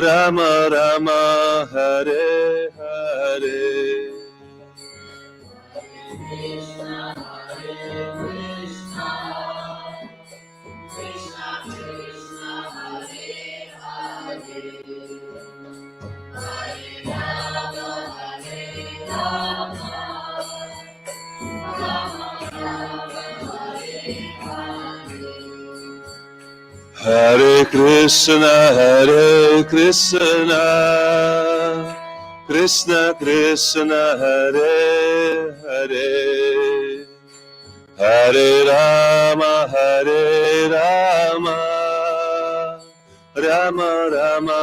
Rama Rama Hare Hare. Krishna Krishna Krishna Hare Hare, Hare Rama Hare Rama, Rama Rama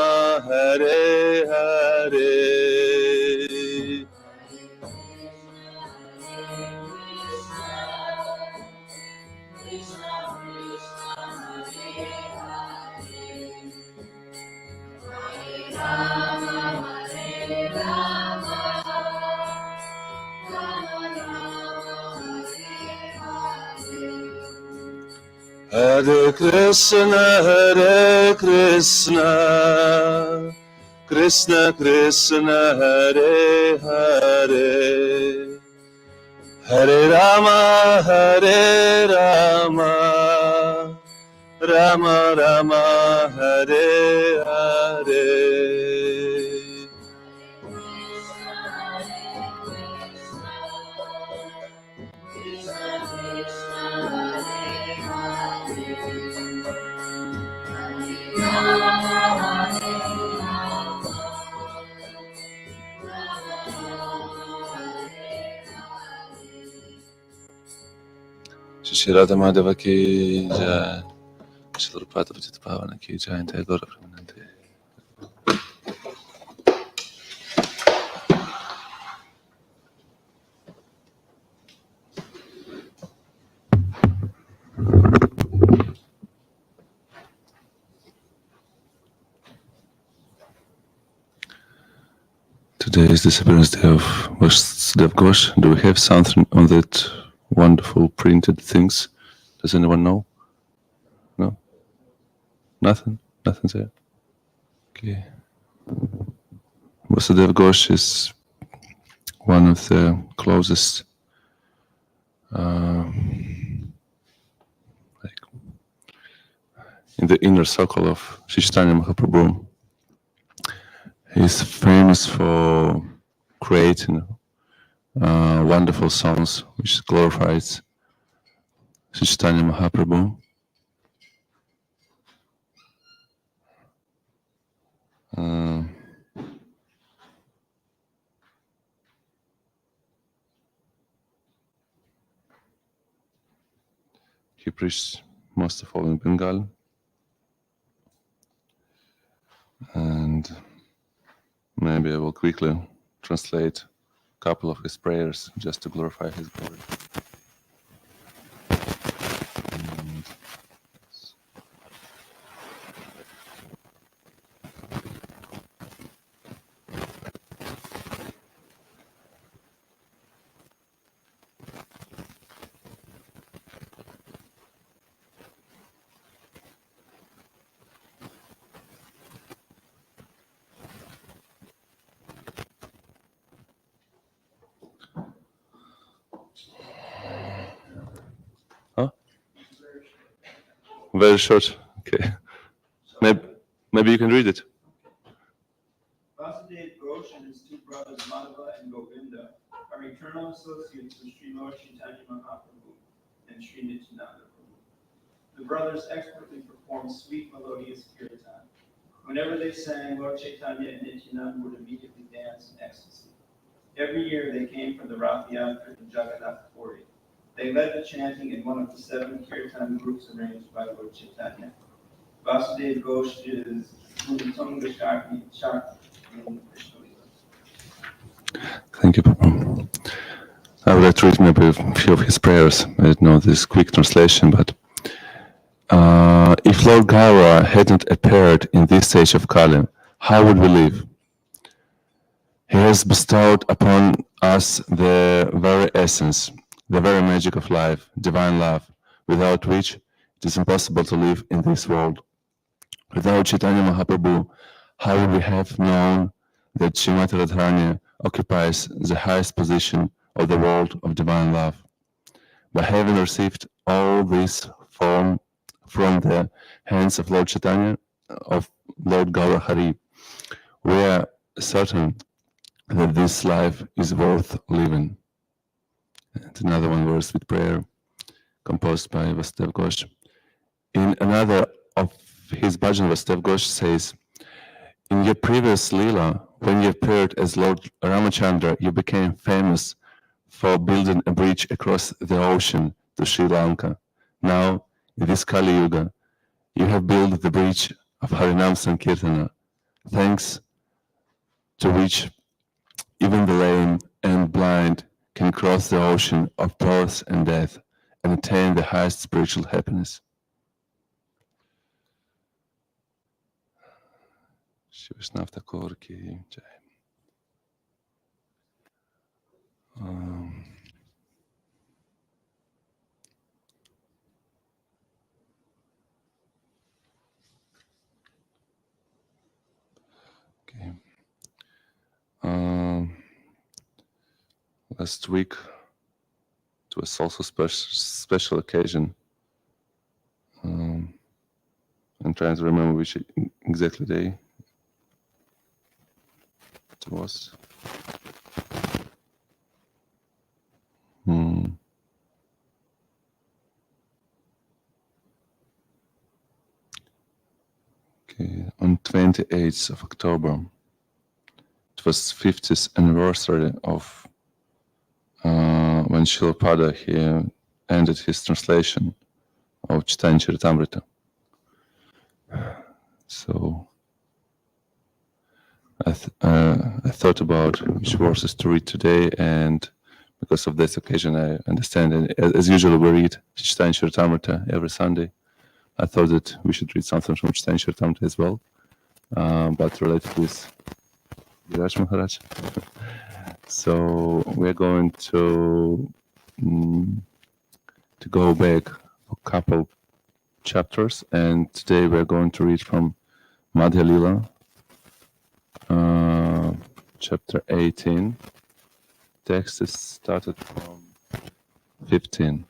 Hare Hare. Hare Krishna, Krishna Krishna, Hare Hare, Hare Rama, Rama Rama, Hare Hare. Hare Krishna, Krishna Krishna, Hare Hare, Hare Rama, Rama Rama, Hare Hare. Shri Radha Madhava ki jai, Shri Rupada Vijita Bhavana ki jai, and Gaura Premanande. Today is the disappearance day of Vasudev Ghosh. Do we have something on that wonderful printed things? Does anyone know? No? Nothing? Nothing there? Okay. Vasudev Ghosh is one of the closest in the inner circle of Chaitanya Mahaprabhu. He's famous for creating wonderful songs which glorifies Chaitanya Mahaprabhu. He preached most of all in Bengal, and maybe I will quickly translate a couple of his prayers just to glorify his glory. Very short. Okay. Maybe you can read it. Vasudev Ghosh and his two brothers Madhava and Govinda are eternal associates with Sri Lord Chaitanya Mahaprabhu and Sri Nityananda Prabhu. The brothers expertly performed sweet melodious kirtan. Whenever they sang, Lord Chaitanya and Nityananda would immediately dance in ecstasy. Every year they came from the Rath Yatra to Jagannath Puri. They led the chanting in one of the 7 kirtan groups arranged by Lord Chaitanya. Vasudev Ghosh is Mudatunga Shakti in Krishna Lila. Thank you, Papa. I would like to read maybe a few of his prayers. I don't know this quick translation, but if Lord Gaura hadn't appeared in this stage of Kali, how would we live? He has bestowed upon us the very essence, the very magic of life, divine love, without which it is impossible to live in this world. Without Chaitanya Mahaprabhu, how would we have known that Srimati Radharani occupies the highest position of the world of divine love? By having received all this from the hands of Lord Chaitanya, of Lord Gaura Hari, we are certain that this life is worth living. And another one verse with prayer composed by Vasudev Ghosh. In another of his bhajan, Vasudev Ghosh says, in your previous Leela, when you appeared as Lord Ramachandra, you became famous for building a bridge across the ocean to Sri Lanka. Now, in this Kali Yuga, you have built the bridge of Harinam Sankirtana, thanks to which even the lame and blind can cross the ocean of birth and death and attain the highest spiritual happiness. Shri Vaishnava Thakur ki jai. Okay. Last week it was also special occasion. I'm trying to remember which exactly day it was. Okay, on 28th of October, it was 50th anniversary of when Srila Pada he ended his translation of Chaitanya Charitamrita. So I thought about which verses to read today, and because of this occasion, I understand, and as usual, we read Chaitanya Charitamrita every Sunday. I thought that we should read something from Chaitanya Charitamrita as well, but related with Viraj Maharaj. So we're going to go back a couple chapters, and today we're going to read from Madhya Lila, chapter 18. Text is started from 15.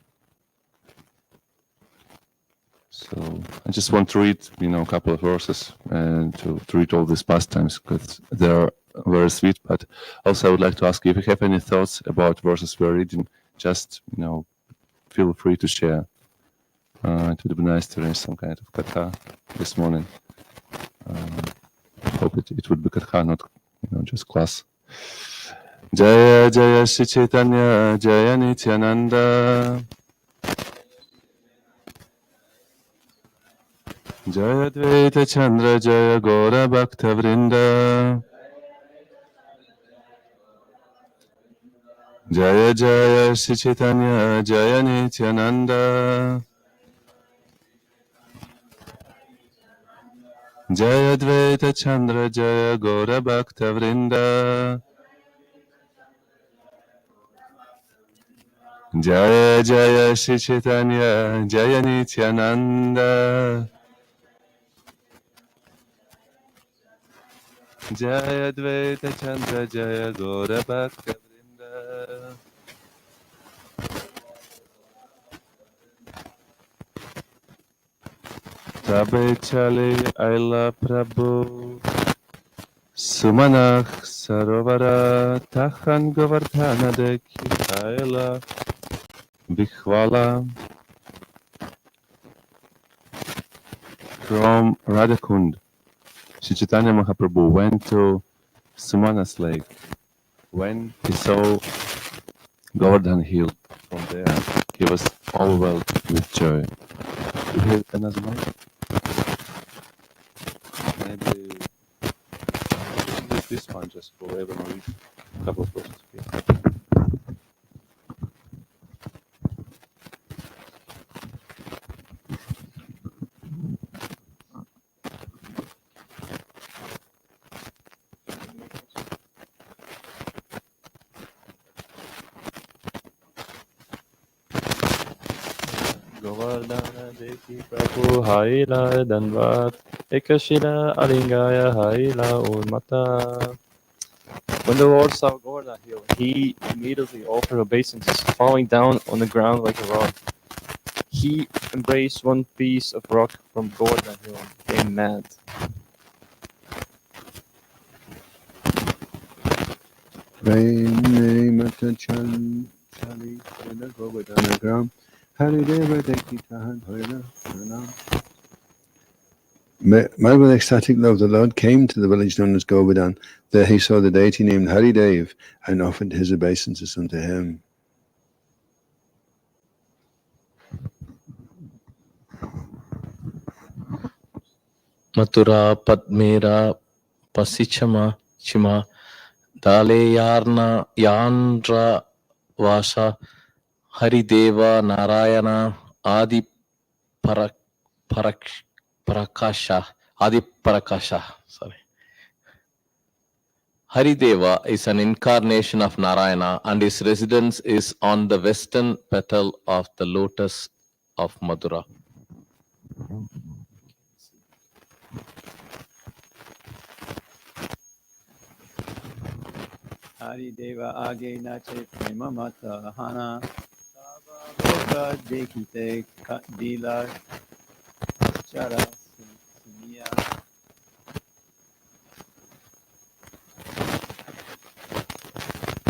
So I just want to read, a couple of verses and to read all these pastimes because they're very sweet. But also I would like to ask you if you have any thoughts about verses we're reading, just, feel free to share. It would be nice to arrange some kind of katha this morning. I hope it would be katha, not, just class. Jaya Jaya Shri Caitanya Jaya Nityananda Jaya Dvaita Chandra Jaya Gora Bhakta Vrinda Jaya Jaya Shri Caitanya Jaya Nityananda Jaya Dvaita Chandra Jaya Gora Bhakta Vrinda Jaya Jaya Shri Caitanya Jaya Nityananda Jaya Dvaita Chandra Jaya Gora Bhakta Vrinda Tabe Chale Aila Prabhu Sumanach Sarovara Tachan Govardhana Dekhi Aila Vichvala. From Radhakund, Sri Chaitanya Mahaprabhu went to Sumana's lake. When he saw Govardhan hill from there, he was overwhelmed with joy. You hear another mic? Maybe use this one just for everyone read a couple of verses. Okay? Govardhana Deki Prabhu Haila Danvat Ekashila Alingaya Haila Urmata. When the Lord saw Govardhana healed, he immediately offered obeisances, falling down on the ground like a rock. He embraced one piece of rock from Govardhana hill and became mad. Prem Mata Chan Chali Sena Govardhana Gram Harideva Deki Tahan Hoila Pranam. Mad with ecstatic love, the Lord came to the village known as Govardhan. There he saw the deity named Haridev and offered his obeisances unto him. Mathura Padmera Pasichama Chima Dale Yarna Yandra Vasa Harideva Narayana Adi Parakasha Adi Parakasha. Sorry. Harideva is an incarnation of Narayana and his residence is on the western petal of the lotus of Madhura. Harideva Age Nache Prema Mata Hana Loka Dekite Dila Chara Sumia.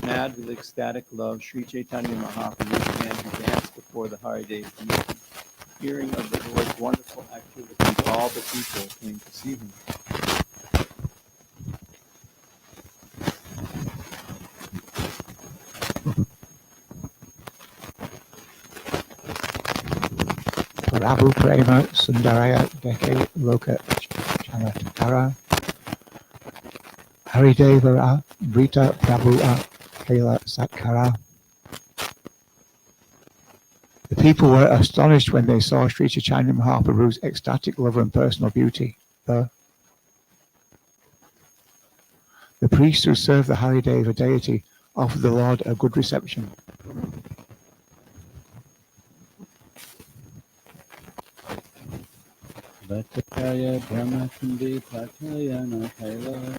Mad with ecstatic love, Sri Caitanya Mahaprabhu began to dance before the Haridev deity. Hearing of the Lord's wonderful activities, all the people came to see him. Prabhu Prema Sundaraya Deke Loka Chanatakara Haridevara Brita Prabhu Kela Satkara. The people were astonished when they saw Sri Chaitanya Mahaprabhu's ecstatic love and personal beauty. The priests who served the Harideva deity offered the Lord a good reception. Bhattakaya Brahmakundi Patayana Kaila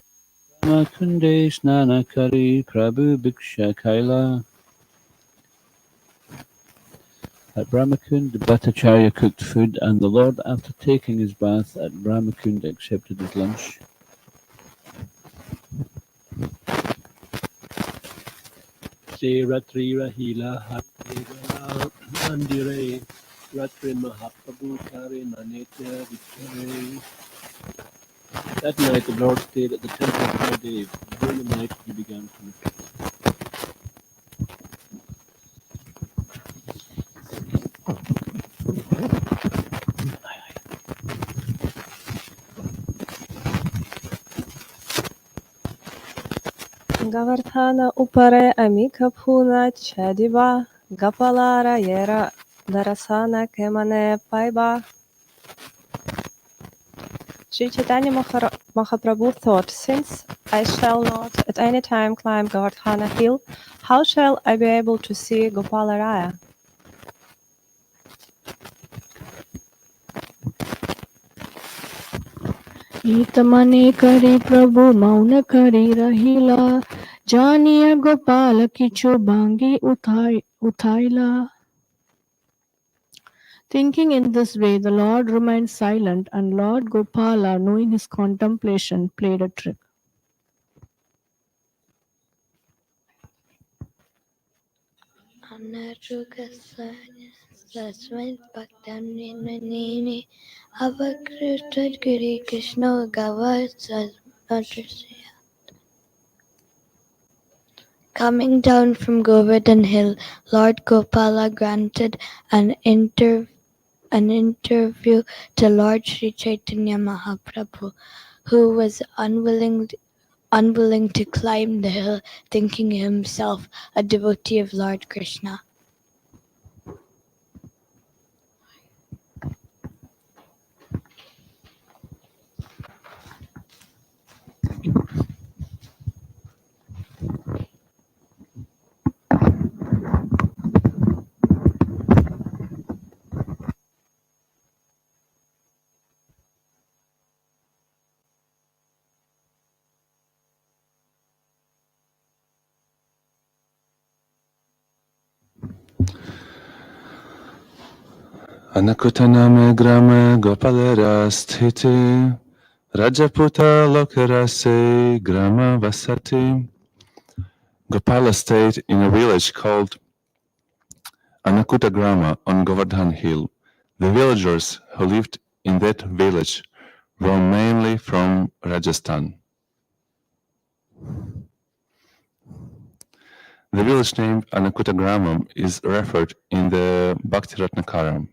Brahmakundi Snanakari Prabhu Bhiksha Kaila. At Brahmakund, the Bhattacharya cooked food, and the Lord, after taking his bath at Brahmakund, accepted his lunch. Sri Ratri Rahila Hatri Mandire Ratri Mahaprabhu Kare Nanetya Vichare. That night the Lord stayed at the temple of Haridev. During the night he began to reflect. Govardhana upare amika phuna chadiba gapalara yera darasana kemane paiba. Sri Chaitanya Mahaprabhu thought, since I shall not at any time climb Govardhana hill, how shall I be able to see Gopala Raya? Itamane kari Prabhu mauna kari rahila Janiya Gopala kichu bangi utaila. Thinking in this way, the Lord remained silent, and Lord Gopala, knowing his contemplation, played a trick. Coming down from Govardhan Hill, Lord Gopala granted an interview to Lord Sri Chaitanya Mahaprabhu, who was unwilling to climb the hill, thinking himself a devotee of Lord Krishna. Anakutaname grame gopalera sthiti Rajaputa lokerase grama vasati. Gopala stayed in a village called Anakuta Grama on Govardhan Hill. The villagers who lived in that village were mainly from Rajasthan. The village name Anakuta Gramam is referred in the Bhakti-Ratnakara.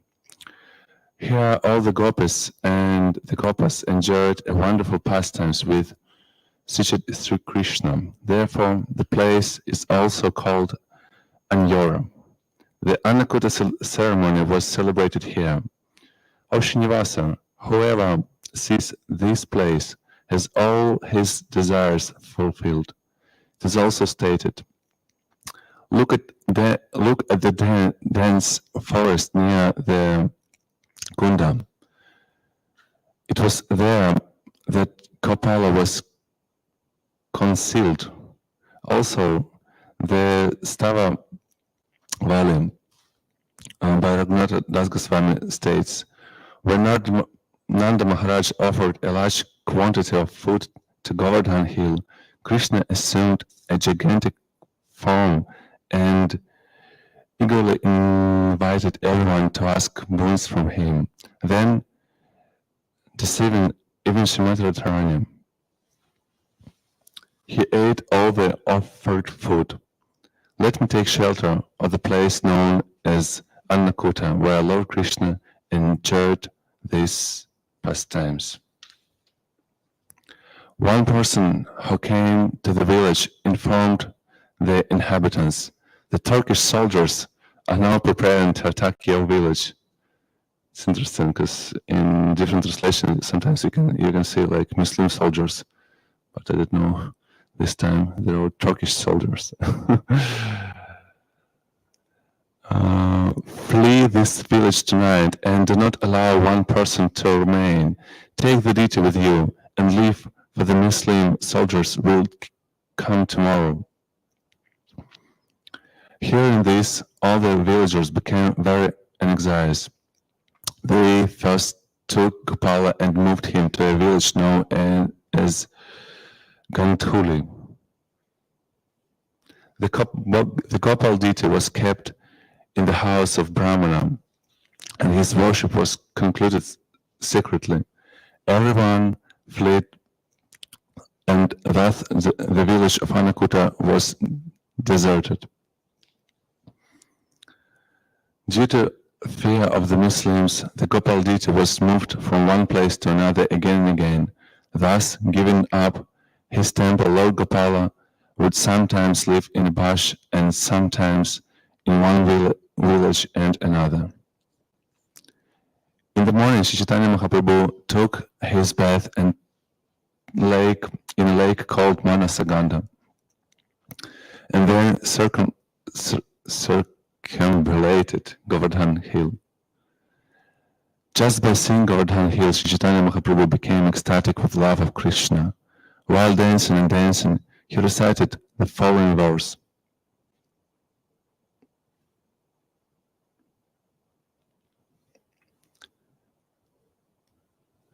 Here all the gopis and the gopas enjoyed a wonderful pastimes with Sri Krishna. Therefore, the place is also called Anyora. The Anakuta ceremony was celebrated here. O Srinivasa, whoever sees this place has all his desires fulfilled. It is also stated, look at the dense forest near the Kunda. It was there that Gopala was concealed. Also, the Stava Valley by Raghunatha Das Goswami states, when Nanda Maharaj offered a large quantity of food to Govardhan Hill, Krishna assumed a gigantic form and eagerly invited everyone to ask boons from him. Then, deceiving even Srimati Radharani, he ate all the offered food. Let me take shelter of the place known as Annakuta, where Lord Krishna enjoyed these pastimes. One person who came to the village informed the inhabitants, the Turkish soldiers are now preparing to attack your village. It's interesting because in different translations, sometimes you can see like Muslim soldiers, but I didn't know this time they were Turkish soldiers. Flee this village tonight and do not allow one person to remain. Take the deity with you and leave, for the Muslim soldiers will come tomorrow. Hearing this, all the villagers became very anxious. They first took Gopala and moved him to a village known as Ganthuli. The Gopal deity was kept in the house of Brahmana, and his worship was concluded secretly. Everyone fled, and thus the village of Anakuta was deserted. Due to fear of the Muslims, the Gopal deity was moved from one place to another again and again. Thus, giving up his temple, Lord Gopala would sometimes live in a bush and sometimes in one village and another. In the morning, Sri Caitanya Mahaprabhu took his bath in a lake called Manasagandha, and then circumambulated Govardhan Hill. Just by seeing Govardhan Hill, Sri Caitanya Mahaprabhu became ecstatic with love of Krishna. While dancing and dancing, he recited the following verse.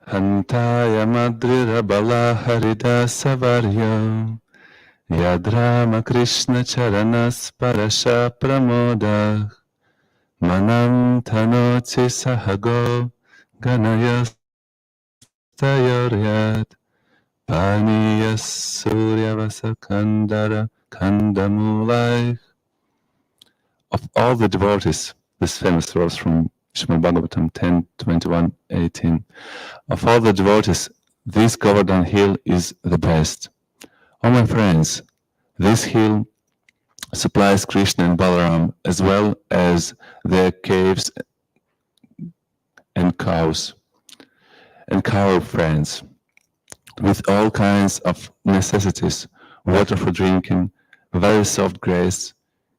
Hantaya Madrira Bala Haridasa Varya Yadrama Krishna Charanas Parasha Pramoda Manam Tanoti Sahago Ganayas Tayoryat Paniya Surya Vasakandara Kandamulai. Of all the devotees, this famous verse from Srimad Bhagavatam 10:21-18. Of all the devotees, this Govardhan Hill is the best. Oh my friends, this hill supplies Krishna and Balaram as well as their caves and cows and cow friends with all kinds of necessities, water for drinking, very soft grass,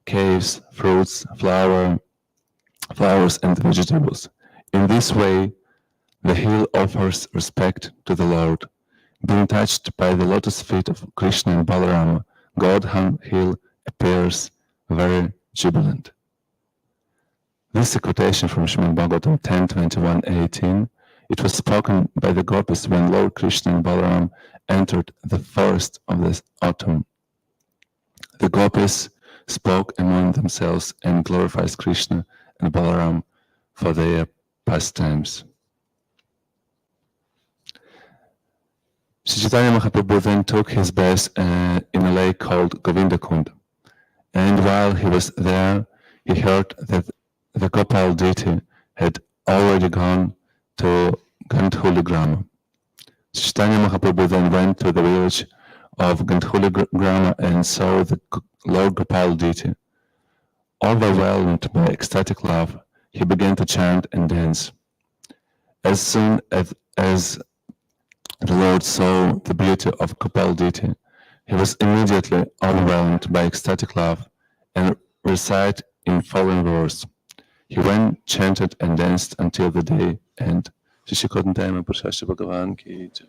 caves, fruits, flowers and vegetables. In this way, the hill offers respect to the Lord. Being touched by the lotus feet of Krishna and Balarama, Govardhan Hill appears very jubilant. This is a quotation from Srimad Bhagavatam 10:21-18. It was spoken by the gopis when Lord Krishna and Balaram entered the forest of this autumn. The gopis spoke among themselves and glorified Krishna and Balaram for their pastimes. Sri Chaitanya Mahaprabhu then took his bath in a lake called Govinda Kund. And while he was there, he heard that the Gopal deity had already gone to Gandhuli Grama. Chaitanya Mahaprabhu then went to the village of Gandhuli Grama and saw the Lord Gopal deity. Overwhelmed by ecstatic love, he began to chant and dance. As soon as the Lord saw the beauty of Gopal deity, he was immediately overwhelmed by ecstatic love and recited in following verse. He went, chanted, and danced until the day end. Shri Caitanya Prasasya Bhagavan ki jai.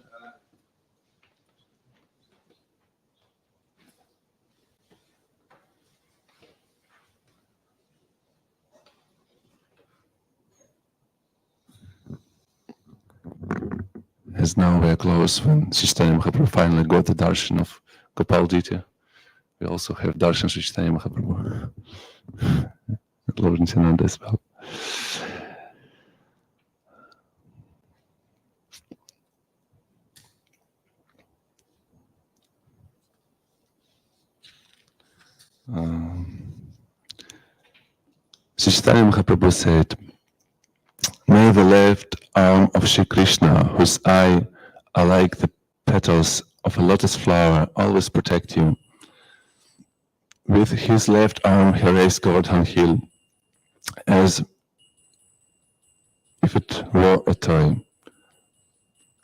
As now we are close when Sri Chaitanya Mahaprabhu finally got the darshan of Gopal deity. We also have darshan Sri Chaitanya Mahaprabhu. Lord Nityananda as well. Sri Chaitanya Mahaprabhu said, "May the left arm of Shri Krishna, whose eye are like the petals of a lotus flower, always protect you." With his left arm he raised Govardhan hill as if it were a toy.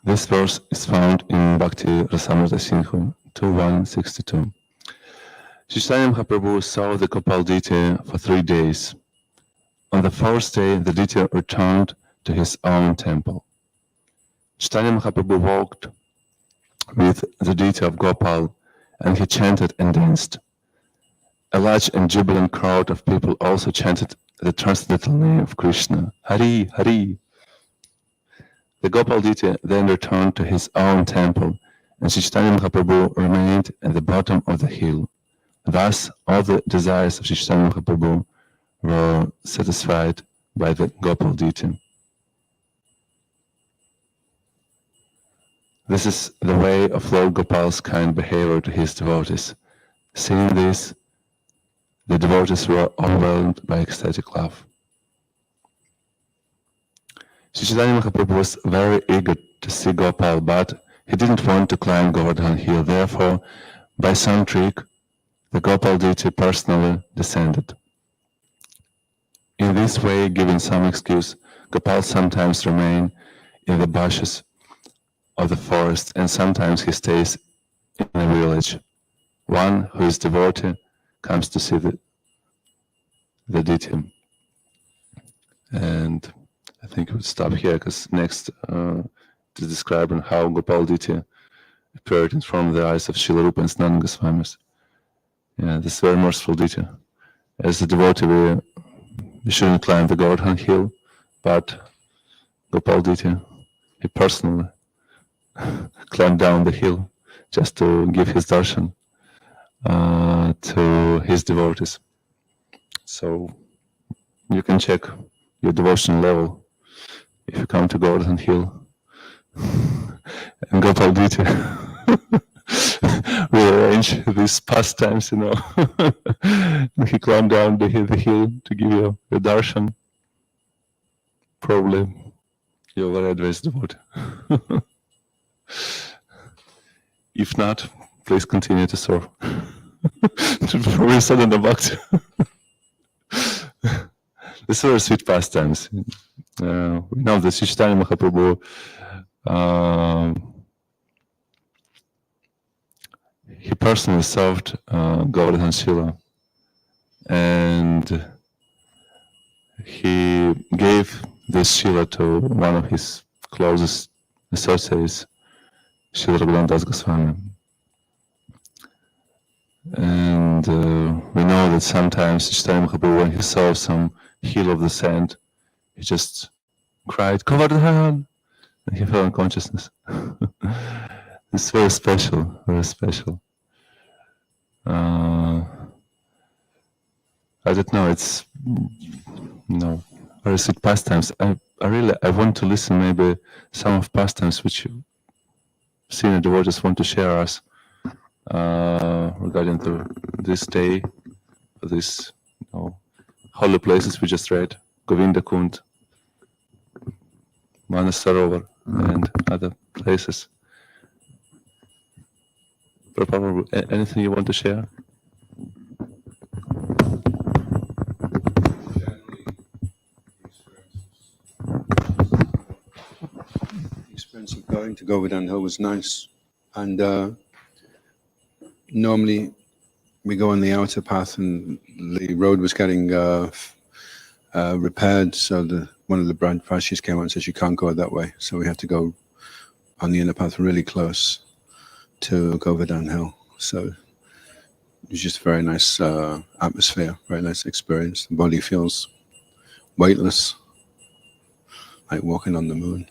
This verse is found in Bhakti Rasamrita Sindhu 2.162. Sri Chaitanya Mahaprabhu saw the Gopal deity for 3 days. On the fourth day, the deity returned to his own temple. Chaitanya Mahaprabhu walked with the deity of Gopal, and he chanted and danced. A large and jubilant crowd of people also chanted the transcendental name of Krishna, Hari, Hari. The Gopal deity then returned to his own temple, and Sri Chaitanya Mahaprabhu remained at the bottom of the hill. Thus, all the desires of Sri Chaitanya Mahaprabhu were satisfied by the Gopal deity. This is the way of Lord Gopal's kind behavior to his devotees. Seeing this, the devotees were overwhelmed by ecstatic love. Sri Chaitanya Mahaprabhu was very eager to see Gopal, but he didn't want to climb Govardhan hill. Therefore, by some trick, the Gopal deity personally descended. In this way, giving some excuse, Gopal sometimes remains in the bushes of the forest, and sometimes he stays in a village. One who is devotee comes to see the deity. And I think we'll stop here, because next it is describing how Gopal deity appeared in front of the eyes of Srila Rupa and Sanatana Goswamis. Yeah, this very merciful deity. As a devotee, we shouldn't climb the Govardhan hill, but Gopal deity, he personally climbed down the hill just to give his darshan to his devotees. So you can check your devotion level if you come to Govardhan hill. And Gopal deity will arrange these pastimes, He climbed down the hill to give you a darshan. Probably you're very advanced devotee. If not, please continue to serve. Probably sadhana bhakti. These are sweet pastimes. We know that Sri Chaitanya Mahaprabhu he personally served Govardhan Shila, and he gave this Shila to one of his closest associates, Srila Raghunath Das Goswami. And we know that sometimes Chaitanya Mahaprabhu, when he saw some hill of the sand. He just cried, Govardhan! And he fell unconsciousness. It's very special, very special. I don't know, it's very sweet pastimes. I want to listen maybe some of pastimes which senior devotees want to share us regarding this day, this holy places we just read, Govinda Kund, Manas Sarovar, and other places. Prabhupada, anything you want to share? The experience of going to Govardhan Hill was nice, and normally we go on the outer path, and the road was getting repaired, so one of the Brahmasis came out and said you can't go that way, so we had to go on the inner path really close to Govardhan Hill. So it was just a very nice atmosphere, very nice experience. The body feels weightless, like walking on the moon.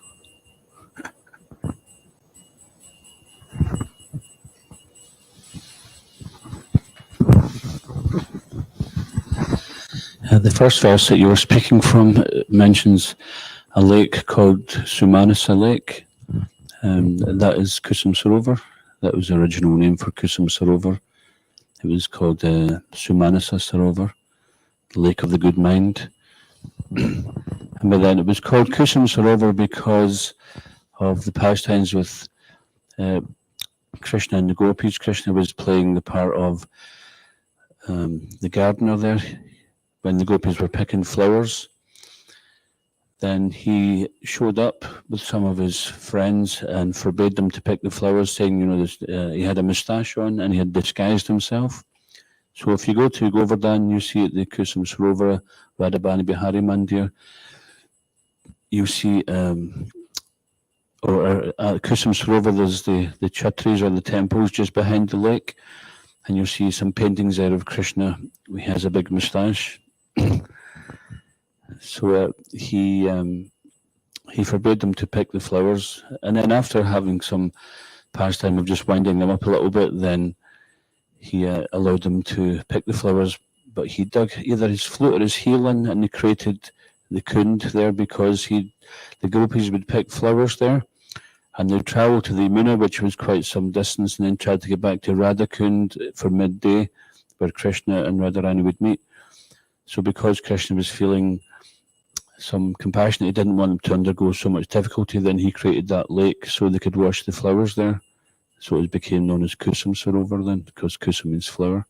The first verse that you were speaking from mentions a lake called Sumanasa Lake. That is Kusum Sarovar. That was the original name for Kusum Sarovar. It was called Sumanasa Sarovar, the Lake of the Good Mind. And by then it was called Kusum Sarovar because of the pastimes with Krishna and the gopis. Krishna was playing the part of the gardener there. When the gopis were picking flowers, then he showed up with some of his friends and forbade them to pick the flowers, saying, he had a moustache on and he had disguised himself. So if you go to Govardhan, you see at the Kusum Sarovar, Radhabani Bihari Mandir, you see, Kusum Sarovar, there's the chhatris or the temples just behind the lake, and you'll see some paintings there of Krishna. He has a big moustache. So he forbade them to pick the flowers, and then after having some pastime of just winding them up a little bit, then he allowed them to pick the flowers. But he dug either his flute or his heel in, and he created the Kund there because the gopis would pick flowers there, and they'd travel to the Yamuna, which was quite some distance, and then tried to get back to Radha Kund for midday, where Krishna and Radharani would meet. So because Krishna was feeling some compassion, he didn't want them to undergo so much difficulty, then he created that lake so they could wash the flowers there. So it became known as Kusum Sarovar then, because Kusum means flower.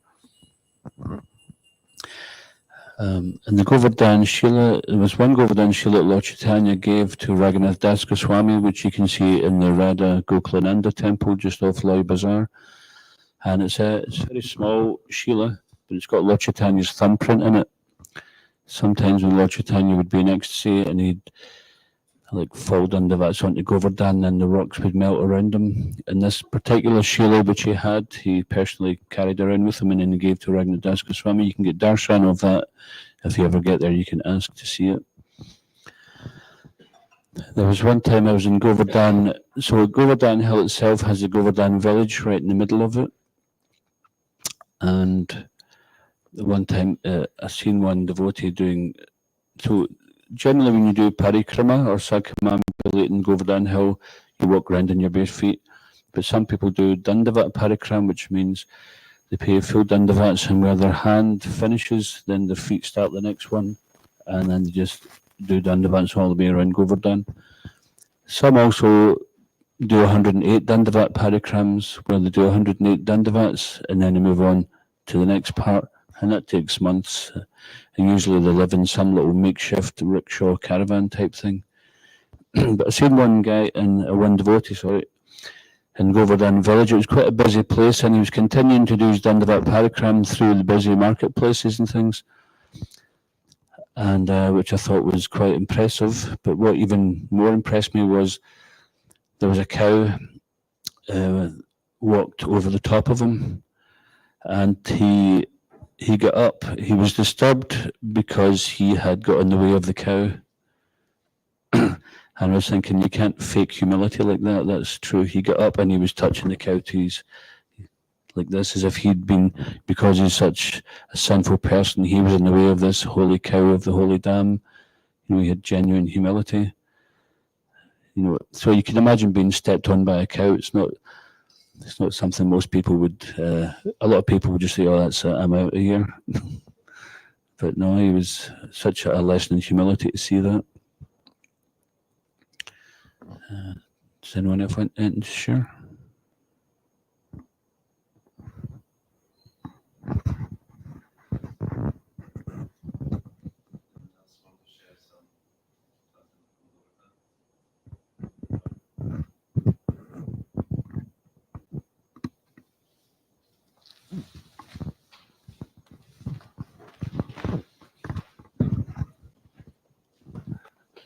And the Govardhan Shila, there was one Govardhan Shila that Lord Caitanya gave to Raghunath Das Goswami, which you can see in the Radha Gokulananda temple just off Lai Bazaar. And it's a very small Shila, but it's got Lord Caitanya's thumbprint in it. Sometimes when Lord Caitanya would be in ecstasy and he'd fall Dandavats onto Govardhan and the rocks would melt around him. And this particular Shila which he had, he personally carried around with him and then he gave to Raghunath Das Goswami. You can get darshan of that. If you ever get there, you can ask to see it. There was one time I was in Govardhan. So Govardhan Hill itself has a Govardhan village right in the middle of it. And one time I seen one devotee doing, so generally when you do parikrama or sakhamambali in Govardhan Hill, you walk around on your bare feet. But some people do dandavat parikram, which means they pay full dandavats, and where their hand finishes, then their feet start the next one, and then they just do dandavats all the way around Govardhan. Some also do 108 dandavat parikrams, where they do 108 dandavats, and then they move on to the next part, and that takes months. And usually they live in some little makeshift rickshaw caravan type thing. But I seen one guy, one devotee, in Govardhan village. It was quite a busy place, and he was continuing to do his dandavat parikram through the busy marketplaces and things, and which I thought was quite impressive. But what even more impressed me was there was a cow walked over the top of him, and he he got up. He was disturbed because he had got in the way of the cow. And I was thinking, you can't fake humility like that. That's true. He got up and he was touching the cow to his, like this, as if he'd been, because he's such a sinful person, he was in the way of this holy cow of the holy dam. You know, he had genuine humility. You know, so you can imagine being stepped on by a cow. It's not something most people would. A lot of people would just say, "Oh, that's I'm out of here." But no, he was such a lesson in humility to see that. Does anyone else want to share?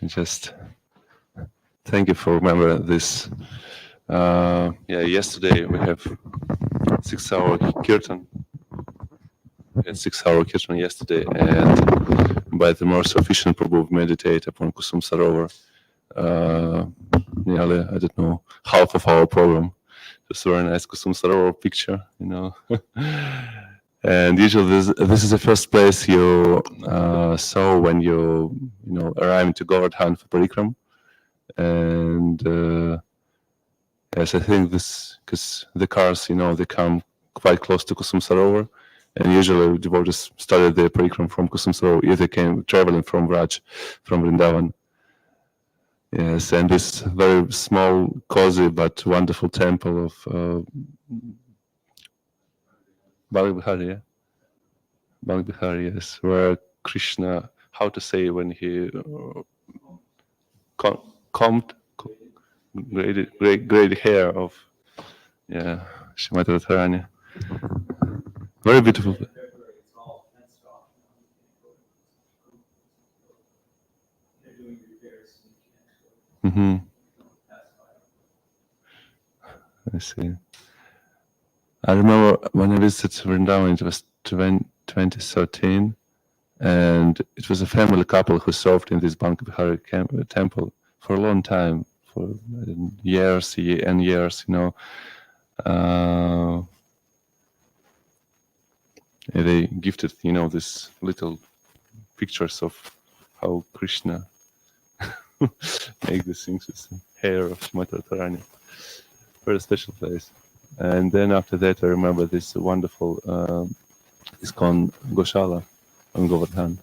Just thank you for remembering this. Yesterday we have 6-hour kirtan. We had 6-hour kirtan yesterday, and by the mercy of Vishnu Prabhu, we meditate upon Kusum Sarovar. Nearly, I don't know, half of our program. Just a very nice Kusum Sarovar picture, you know. And usually this is the first place you saw when you arrive into Govardhan for Parikram. And yes, I think this, because the cars, they come quite close to Kusum Sarovar, and usually devotees started their Parikram from Kusum Sarovar if they came traveling from Vraj, from Vrindavan. Yes, and this very small, cozy but wonderful temple of Bali Bihari, yes, where Krishna, how to say when he combed great hair of Shrimati Radharani. Very beautiful. Mm-hmm. I see. I remember when I visited Vrindavan, it was 2013, and it was a family couple who served in this Banka Bihari temple for a long time, for years and years, they gifted, these little pictures of how Krishna make these things with the hair of Shrimati Radharani. Very special place. And then after that, I remember this wonderful ISKCON Goshala on Govardhan.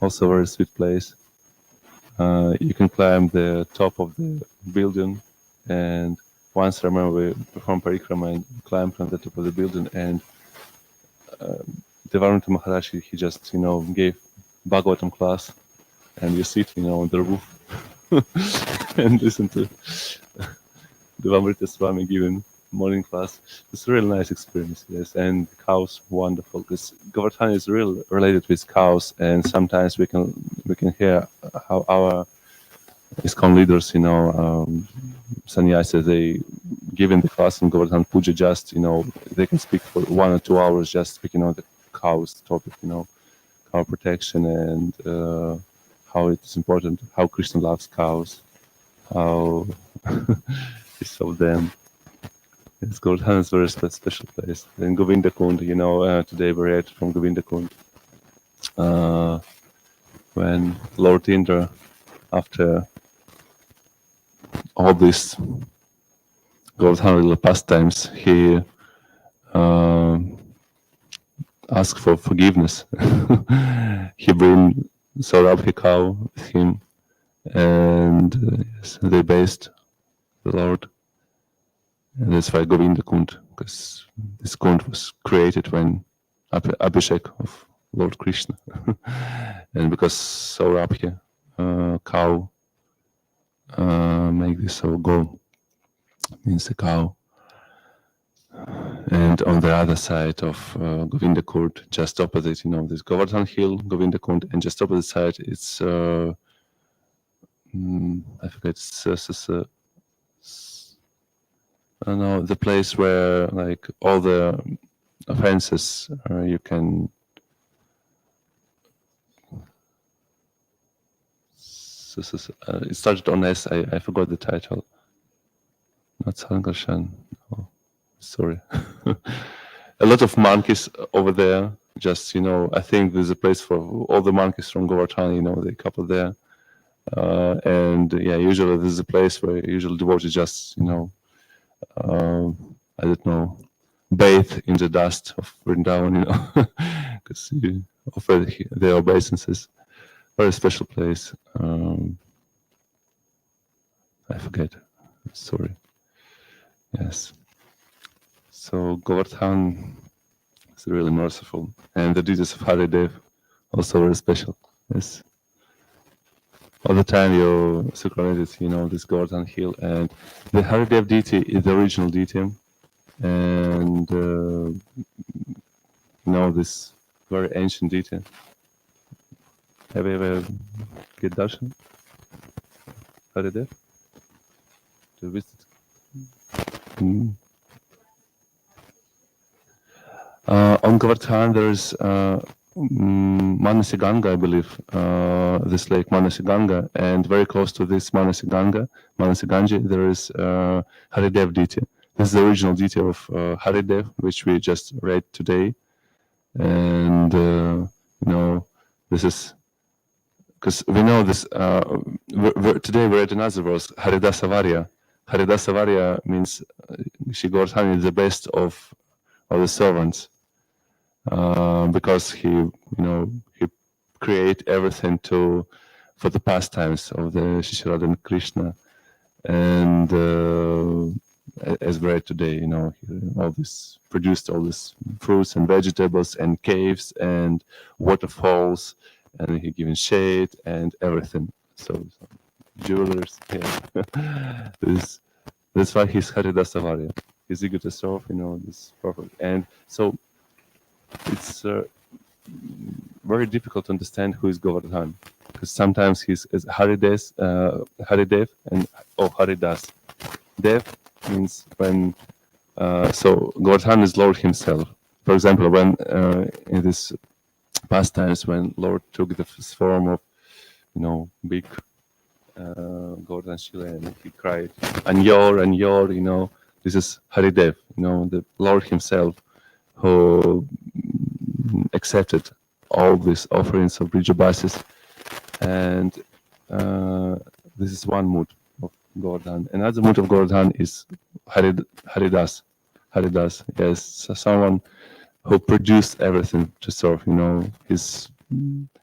Also a very sweet place. You can climb the top of the building, and once I remember we performed Parikrama and climbed on the top of the building, and Devaranta Maharaj, he just, gave Bhagavatam class, and you sit, on the roof and listen to Devamrita Swami giving morning class. It's a really nice experience, yes. And the cows, wonderful, because Govardhan is really related with cows, and sometimes we can hear how our ISKCON leaders, sannyasi, they giving the class in Govardhan Puja, just, they can speak for 1 or 2 hours just speaking on the cows topic, cow protection, and how it is important, how Krishna loves cows, how he saw them. Yes, Govardhan is a very special place. Then Govinda Kund, today we read from Govinda Kund, when Lord Indra, after all these Govardhan pastimes, he asked for forgiveness. He bring Saurabhi cow with him, and yes, they based the Lord. And that's why Govinda Kund, because this Kund was created when Abhishek of Lord Krishna. And because Saurabhi cow make this so go, means the cow. And on the other side of Govinda Kund, just opposite, this Govardhan Hill, Govinda Kund, and just opposite side, it's I forget, I don't know, the place where like all the offenses, you can it started on S. I forgot the title. Not Sankarshan. Oh, sorry. A lot of monkeys over there. Just, you know, I think there's a place for all the monkeys from Govardhan, you know, they couple there. And yeah, usually there's a place where usually devotees just, you know, I don't know, bathe in the dust of Vrindavan, you know, because you offer their obeisances. Very special place. I forget. Sorry. Yes. So Govardhan is really merciful, and the duties of Haridev also very special. Yes. All the time you synchronized, you know, this Govardhan hill, and the Haridev deity is the original deity, and you know, this very ancient deity. Have you ever get darshan? Haridev? To visit? On Govardhan, there is Manasi Ganga, I believe, this lake Manasi Ganga, and very close to this Manasi Ganji, there is Haridev deity. This is the original deity of Haridev, which we just read today, and you know, this is because we know this. Today we read another verse, Haridasa Varya. Haridasa Varya means Govardhan is the best of the servants. Because he, you know, he create everything for the pastimes of the Shishirada and Krishna, and as we read today, you know, he produced all these fruits and vegetables and caves and waterfalls, and he given shade and everything. So jewelers, yeah. That's why he's Haridasa Varya. He's eager to serve, you know, this perfect. And so it's very difficult to understand who is Govardhan, because sometimes he's Haridev and Haridas. Dev means when so Govardhan is Lord himself. For example, when in this pastimes when Lord took this form of, you know, big Govardhan Shila, and he cried, Anyor, you know, this is Haridev, you know, the Lord himself, who accepted all these offerings of Brijabasis, and this is one mood of Govardhan. Another mood of Govardhan is Haridas. Haridas, yes, so someone who produced everything to serve, you know,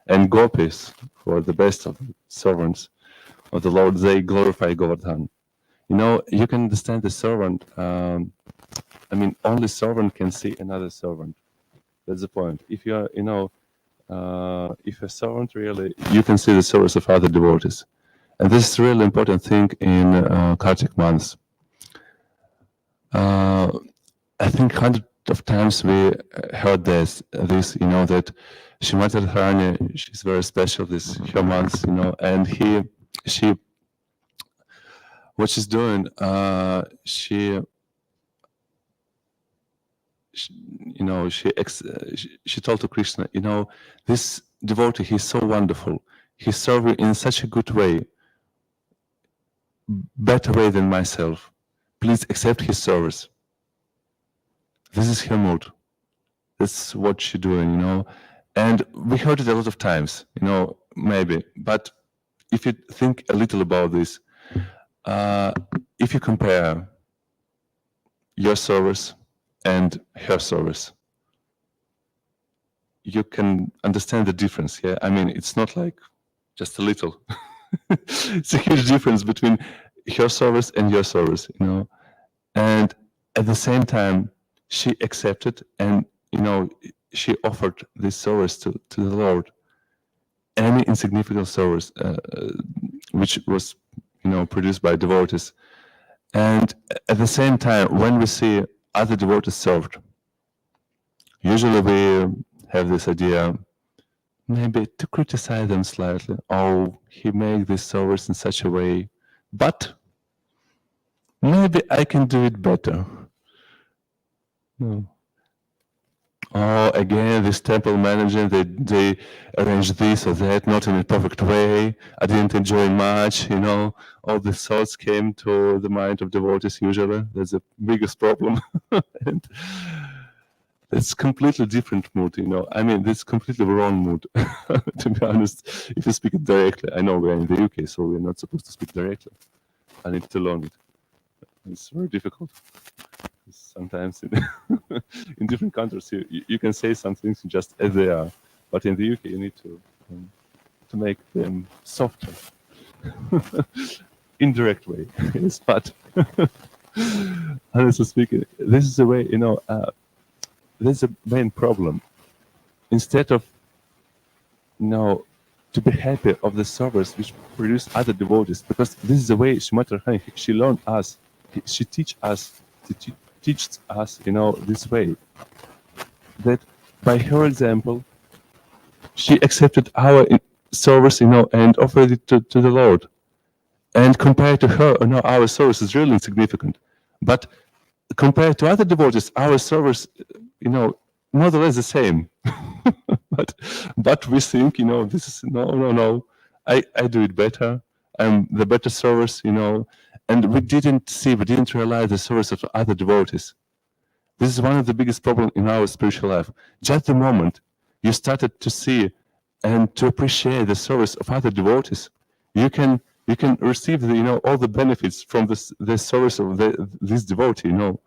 and gopis, who are the best of servants of the Lord, they glorify Govardhan. You know, you can understand the servant. I mean, only servant can see another servant. That's the point. If you are, you know, if a servant really, you can see the service of other devotees, and this is a really important thing in Kartik months. I think hundreds of times we heard this, you know, that Shrimati Radharani, she's very special this her months, you know, and she, what she's doing, she you know, she told to Krishna, you know, this devotee, he's so wonderful. He's serving in such a good way, better way than myself. Please accept his service. This is her mood. That's what she's doing, you know. And we heard it a lot of times, you know, maybe. But if you think a little about this, if you compare your service and her service, you can understand the difference. Yeah, I mean, it's not like just a little. It's a huge difference between her service and your service, you know. And at the same time, she accepted, and you know, she offered this service to the Lord. Any insignificant service, which was, you know, produced by devotees. And at the same time, when we see other devotees served, usually we have this idea, maybe to criticize them slightly. Oh, he made this service in such a way, but maybe I can do it better. No. oh, again, this temple manager, they arranged this or that, not in a perfect way. I didn't enjoy much, you know. All these thoughts came to the mind of devotees usually. That's the biggest problem. And it's completely different mood, you know. I mean, this completely wrong mood, to be honest. If you speak it directly, I know we're in the UK, so we're not supposed to speak directly. I need to learn it. It's very difficult. Sometimes in different countries, you can say some things just as they are, but in the UK, you need to make them softer, indirect way. Yes, but honestly speaking, this is the way, you know. This is a main problem. Instead of, you know, to be happy of the servers which produce other devotees, because this is the way Shrimati Radharani, she learned us, she teaches us, you know, this way. That by her example, she accepted our service, you know, and offered it to the Lord. And compared to her, you know, our service is really insignificant. But compared to other devotees, our service, you know, more or less the same. but we think, you know, this is no. I do it better. I'm the better service, you know. And we didn't realize the service of other devotees. This is one of the biggest problems in our spiritual life. Just the moment you started to see and to appreciate the service of other devotees, you can receive the, you know, all the benefits from the service of this devotee, you know.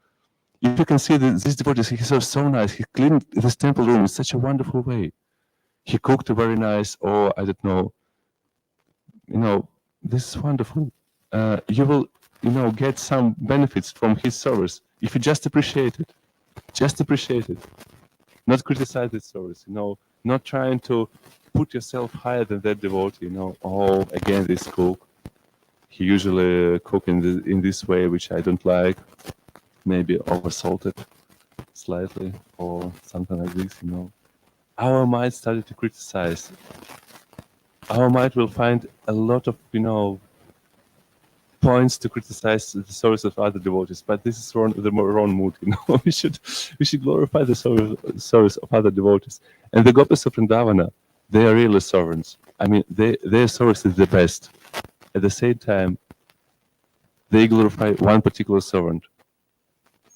If you can see this devotee, he serves so nice. He cleaned this temple room in such a wonderful way. He cooked very nice, or I don't know. You know, this is wonderful. You will, you know, get some benefits from his service if you just appreciate it. Just appreciate it. Not criticize his service. You know, not trying to put yourself higher than that devotee. You know, oh, again this cook. He usually cook in this way, which I don't like. Maybe oversalted slightly or something like this, you know. Our mind started to criticize. Our mind will find a lot of, you know, points to criticize the service of other devotees, but this is the wrong mood, you know. we should glorify the service of other devotees. And the gopis of Vrindavana, they are really servants. I mean, their service is the best. At the same time, they glorify one particular servant,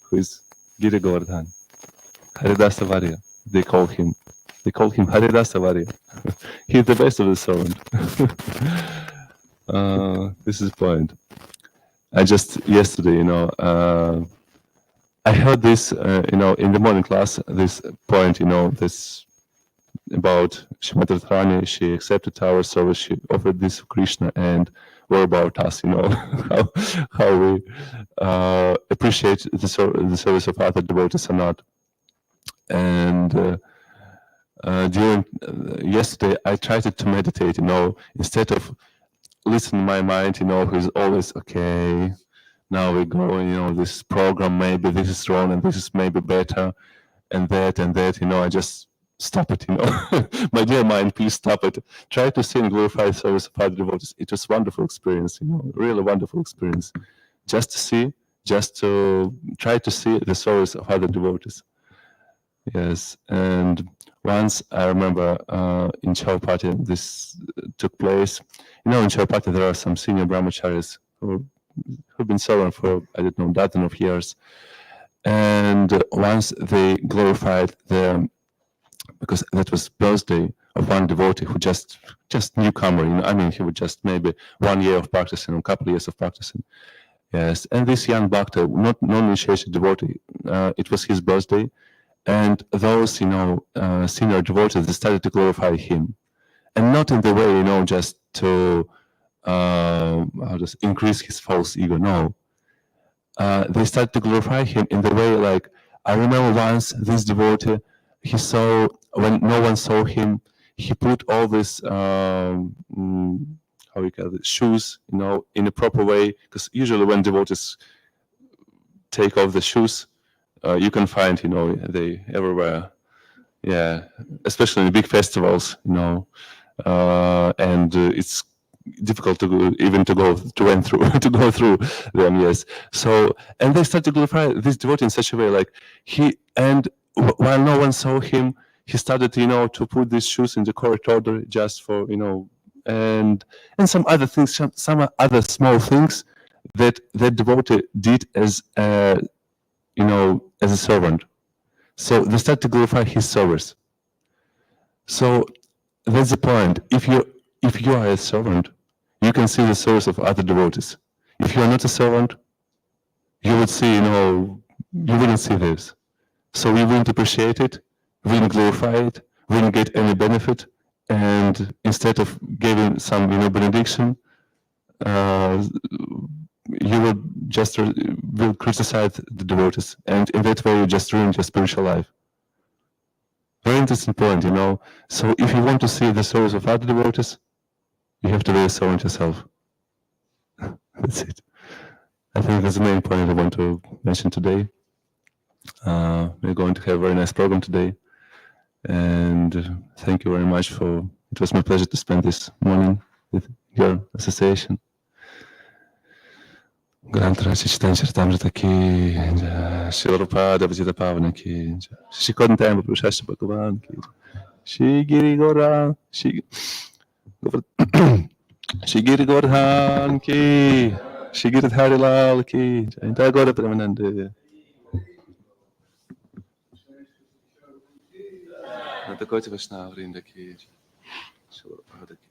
who is Giri Govardhan, Haridasa Varya. They call him Haridasa Varya. He's the best of the servant. This is the point. I just yesterday, you know, I heard this, you know, in the morning class. This point, you know, this about Shrimati Radharani. She accepted our service. She offered this to Krishna, and what about us? You know, how we appreciate the service of other devotees or not. And during yesterday, I tried to meditate. You know, instead of listening to my mind, you know, who's always okay. Now we go, you know, this program, maybe this is wrong and this is maybe better, and that, you know, I just stop it, you know. My dear mind, please stop it. Try to sing glorified service of other devotees. It was a wonderful experience, you know, really wonderful experience. Just to try to see the service of other devotees. Yes, and once I remember in Chaupati, this took place. You know, in Chaupati there are some senior brahmacharis who've been serving for, I don't know, dozen of years. And once they glorified because that was birthday of one devotee who just newcomer, you know, I mean, he would just maybe 1 year of practicing, a couple of years of practicing. Yes, and this young bhakta, not non-initiated devotee, it was his birthday, and those, you know, senior devotees, they started to glorify him, and not in the way, you know, just to just increase his false ego. No, they started to glorify him in the way, like, I remember once this devotee, he saw, when no one saw him, he put all this how you call it, shoes, you know, in a proper way, because usually when devotees take off the shoes, you can find, you know, they everywhere, yeah, especially in big festivals, you know, and it's difficult to go through them. Yes, so, and they start to glorify this devotee in such a way, like, he, and while no one saw him, he started, to put these shoes in the correct order just for, and some other things, some other small things that devotee did as a servant. So they start to glorify his service. So that's the point. If you are a servant, you can see the service of other devotees. If you are not a servant, you would see, you wouldn't see this. So we wouldn't appreciate it, we wouldn't glorify it, we wouldn't get any benefit, and instead of giving some, benediction, you would just will criticize the devotees, and in that way you just ruin your spiritual life. Very interesting point, So if you want to see the souls of other devotees, you have to be a servant yourself. That's it. I think that's the main point I want to mention today. We're going to have a very nice program today, and thank you very much it was my pleasure to spend this morning with your association. Grant Raja Chaitanya Charitamrita ki Srila Prabhupada Vijita Pavana ki Shri Caitanya Prabhupada Bhagavan ki Shri Giri Gaura Shri Giri Gaurdhan ki Shri Giridhari Lal ki Jai Gaura Premanande. Такой Vaishnava Vrinda ki Srila Prabhupada ki